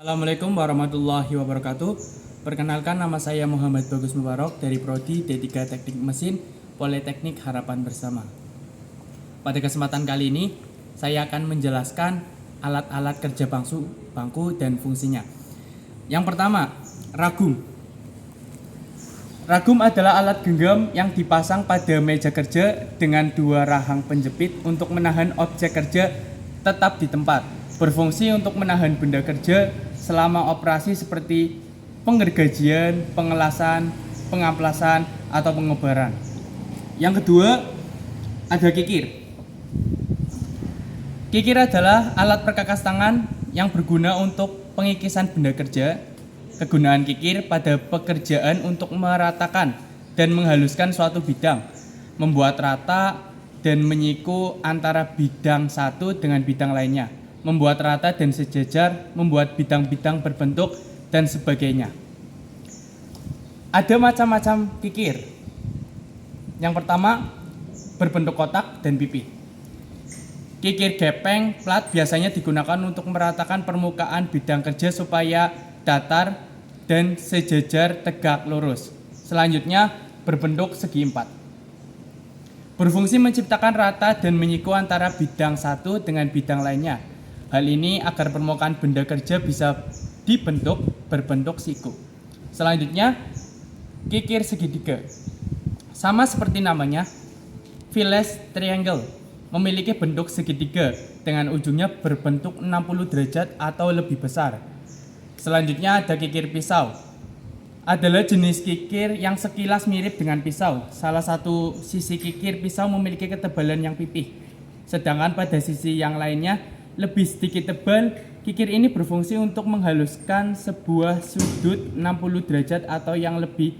Assalamualaikum warahmatullahi wabarakatuh. Perkenalkan, nama saya Muhammad Bagus Mubarok dari Prodi D3 Teknik Mesin Politeknik Harapan Bersama. Pada kesempatan kali ini, saya akan menjelaskan alat-alat kerja bangku dan fungsinya. Yang pertama, ragum. Ragum adalah alat genggam yang dipasang pada meja kerja dengan dua rahang penjepit untuk menahan objek kerja tetap di tempat. Berfungsi untuk menahan benda kerja selama operasi seperti penggergajian, pengelasan, pengamplasan, atau pengobaran. Yang kedua, ada kikir. Kikir adalah alat perkakas tangan yang berguna untuk pengikisan benda kerja. Kegunaan kikir pada pekerjaan untuk meratakan dan menghaluskan suatu bidang, membuat rata dan menyiku antara bidang satu dengan bidang lainnya, membuat rata dan sejajar, membuat bidang-bidang berbentuk, dan sebagainya. Ada macam-macam kikir. Yang pertama, berbentuk kotak dan pipih. Kikir gepeng plat biasanya digunakan untuk meratakan permukaan bidang kerja supaya datar dan sejajar, tegak, lurus. Selanjutnya, berbentuk segi empat. Berfungsi menciptakan rata dan menyiku antara bidang satu dengan bidang lainnya. Hal ini agar permukaan benda kerja bisa dibentuk berbentuk siku. Selanjutnya, kikir segitiga. Sama seperti namanya, Phillips triangle memiliki bentuk segitiga dengan ujungnya berbentuk 60 derajat atau lebih besar. Selanjutnya ada kikir pisau. Adalah jenis kikir yang sekilas mirip dengan pisau. Salah satu sisi kikir pisau memiliki ketebalan yang pipih, sedangkan pada sisi yang lainnya lebih sedikit tebal. Kikir ini berfungsi untuk menghaluskan sebuah sudut 60 derajat atau yang lebih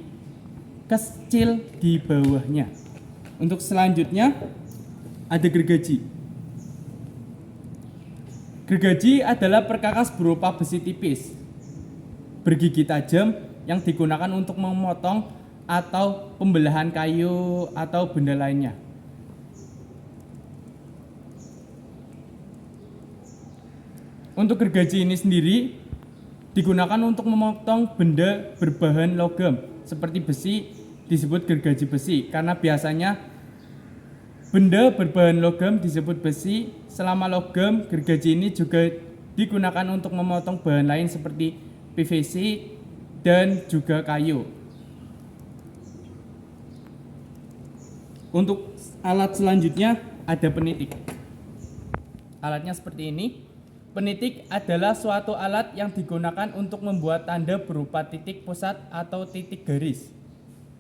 kecil di bawahnya. Untuk selanjutnya ada gergaji. Gergaji adalah perkakas berupa besi tipis bergigi tajam yang digunakan untuk memotong atau pembelahan kayu atau benda lainnya. Untuk gergaji ini sendiri digunakan untuk memotong benda berbahan logam seperti besi, disebut gergaji besi karena biasanya benda berbahan logam disebut besi. Selama logam, gergaji ini juga digunakan untuk memotong bahan lain seperti PVC dan juga kayu. Untuk alat selanjutnya ada penitik. Alatnya seperti ini. Penitik adalah suatu alat yang digunakan untuk membuat tanda berupa titik pusat atau titik garis.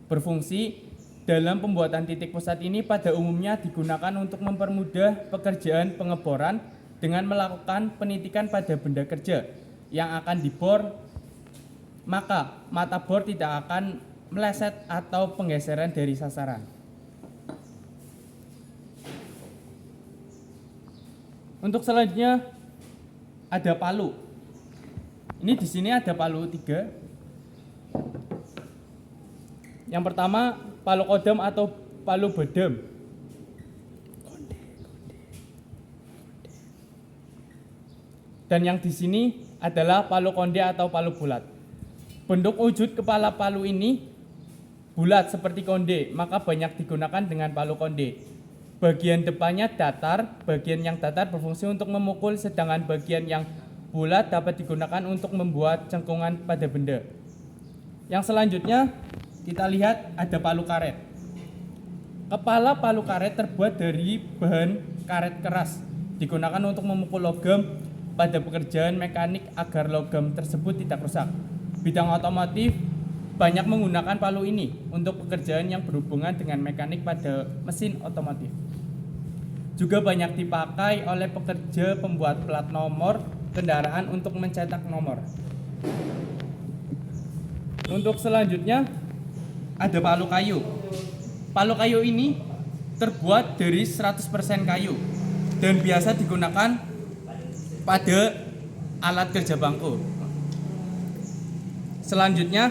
Berfungsi dalam pembuatan titik pusat ini pada umumnya digunakan untuk mempermudah pekerjaan pengeboran dengan melakukan penitikan pada benda kerja yang akan dibor, maka mata bor tidak akan meleset atau penggeseran dari sasaran. Untuk selanjutnya ada palu. Ini di sini ada palu 3. Yang pertama, palu kodam atau palu badam. Dan yang di sini adalah palu konde atau palu bulat. Bentuk wujud kepala palu ini bulat seperti konde, maka banyak digunakan dengan palu konde. Bagian depannya datar, bagian yang datar berfungsi untuk memukul, sedangkan bagian yang bulat dapat digunakan untuk membuat cengkungan pada benda. Yang selanjutnya kita lihat ada palu karet. Kepala palu karet terbuat dari bahan karet keras, digunakan untuk memukul logam pada pekerjaan mekanik agar logam tersebut tidak rusak. Bidang otomotif banyak menggunakan palu ini untuk pekerjaan yang berhubungan dengan mekanik pada mesin otomotif. Juga banyak dipakai oleh pekerja pembuat plat nomor kendaraan untuk mencetak nomor. Untuk selanjutnya ada palu kayu. Palu kayu ini terbuat dari 100% kayu dan biasa digunakan pada alat kerja bangku. Selanjutnya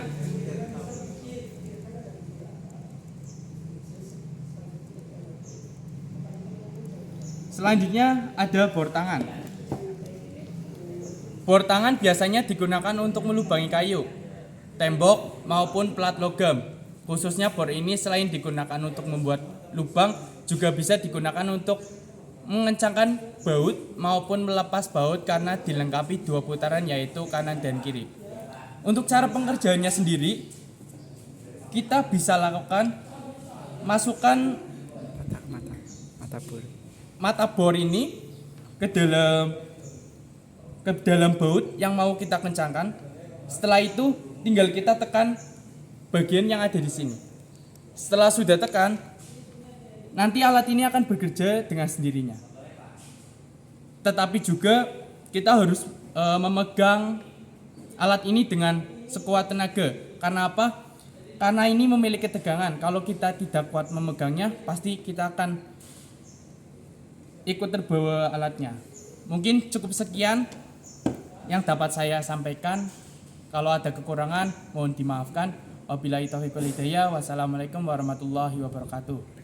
ada bor tangan. Bor tangan biasanya digunakan untuk melubangi kayu, tembok maupun plat logam. Khususnya bor ini selain digunakan untuk membuat lubang, juga bisa digunakan untuk mengencangkan baut maupun melepas baut karena dilengkapi 2 putaran yaitu kanan dan kiri. Untuk cara pengerjaannya sendiri, kita bisa lakukan masukkan mata bor ini ke dalam baut yang mau kita kencangkan. Setelah itu tinggal kita tekan bagian yang ada di sini. Setelah sudah tekan, nanti alat ini akan bekerja dengan sendirinya. Tetapi juga kita harus memegang alat ini dengan sekuat tenaga. Karena apa? Karena ini memiliki tegangan. Kalau kita tidak kuat memegangnya, pasti kita akan ikut terbawa alatnya. Mungkin cukup sekian yang dapat saya sampaikan. Kalau ada kekurangan, mohon dimaafkan. Wabillahi taufiq wal hidayah. Wassalamualaikum warahmatullahi wabarakatuh.